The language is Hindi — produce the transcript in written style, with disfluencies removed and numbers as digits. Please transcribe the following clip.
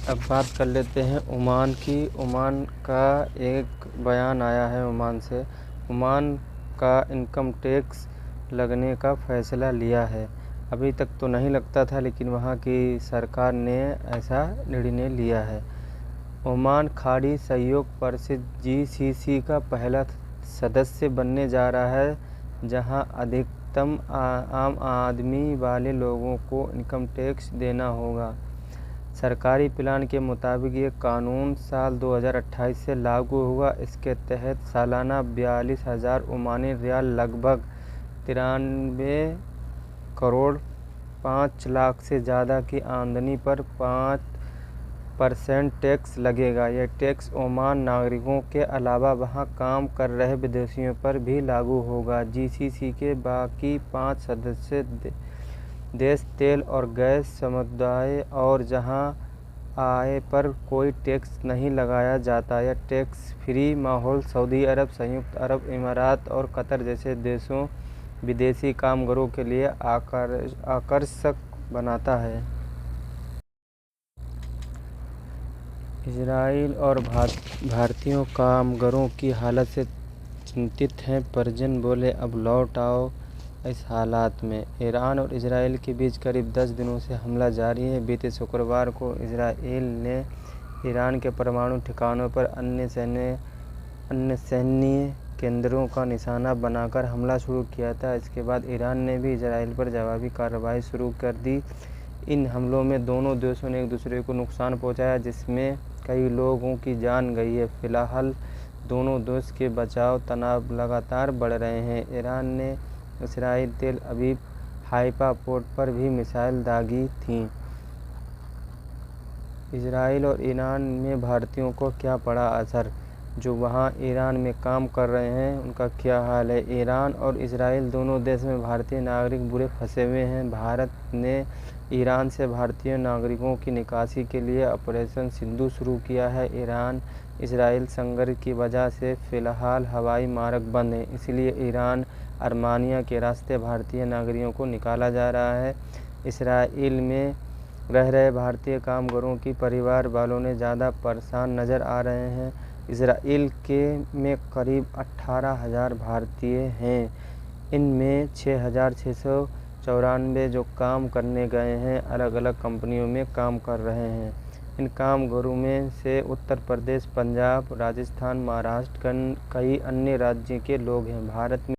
अब बात कर लेते हैं ओमान की। ओमान का एक बयान आया है ओमान से। ओमान का इनकम टैक्स लगने का फ़ैसला लिया है। अभी तक तो नहीं लगता था, लेकिन वहाँ की सरकार ने ऐसा निर्णय लिया है। ओमान खाड़ी सहयोग परिषद (GCC) का पहला सदस्य बनने जा रहा है, जहां अधिकतम आम आदमी वाले लोगों को इनकम टैक्स देना होगा। सरकारी प्लान के मुताबिक ये कानून साल 2028 से लागू होगा। इसके तहत सालाना 42,000 ओमानी रियाल लगभग 93 करोड़ 5 लाख से ज़्यादा की आमदनी पर 5% टैक्स लगेगा। यह टैक्स ओमान नागरिकों के अलावा वहां काम कर रहे विदेशियों पर भी लागू होगा। GCC के बाकी 5 सदस्य देश तेल और गैस समुदाय और जहां आय पर कोई टैक्स नहीं लगाया जाता। यह टैक्स फ्री माहौल सऊदी अरब, संयुक्त अरब अमीरात और कतर जैसे देशों विदेशी कामगारों के लिए आकर्षक बनाता है। इजराइल और भारतीय कामगारों की हालत से चिंतित हैं। परिजन बोले, अब लौट आओ। इस हालात में ईरान और इजराइल के बीच करीब 10 दिनों से हमला जारी है। बीते शुक्रवार को इजराइल ने ईरान के परमाणु ठिकानों पर अन्य सैन्य केंद्रों का निशाना बनाकर हमला शुरू किया था। इसके बाद ईरान ने भी इजराइल पर जवाबी कार्रवाई शुरू कर दी। इन हमलों में दोनों देशों ने एक दूसरे को नुकसान पहुंचाया, जिसमें कई लोगों की जान गई है। फिलहाल दोनों देश के बचाव तनाव लगातार बढ़ रहे हैं। ईरान ने इसराइल तेल अवीव हाइफा पोर्ट पर भी मिसाइल दागी थी। इजराइल और ईरान में भारतीयों को क्या पड़ा असर? जो वहां ईरान में काम कर रहे हैं उनका क्या हाल है? ईरान और इजराइल दोनों देश में भारतीय नागरिक बुरे फंसे हुए हैं। भारत ने ईरान से भारतीय नागरिकों की निकासी के लिए ऑपरेशन सिंधु शुरू किया है। ईरान इजराइल संघर्ष की वजह से फ़िलहाल हवाई मार्ग बंद हैं, इसलिए ईरान आर्मेनिया के रास्ते भारतीय नागरिकों को निकाला जा रहा है। इसराइल में रह रहे भारतीय कामगारों की परिवार वालों ने ज़्यादा परेशान नज़र आ रहे हैं। इसराइल में करीब 18,000 भारतीय हैं। इनमें 6,694 जो काम करने गए हैं, अलग अलग कंपनियों में काम कर रहे हैं। इन कामगारों में से उत्तर प्रदेश, पंजाब, राजस्थान, महाराष्ट्र, कई अन्य राज्यों के लोग हैं। भारत में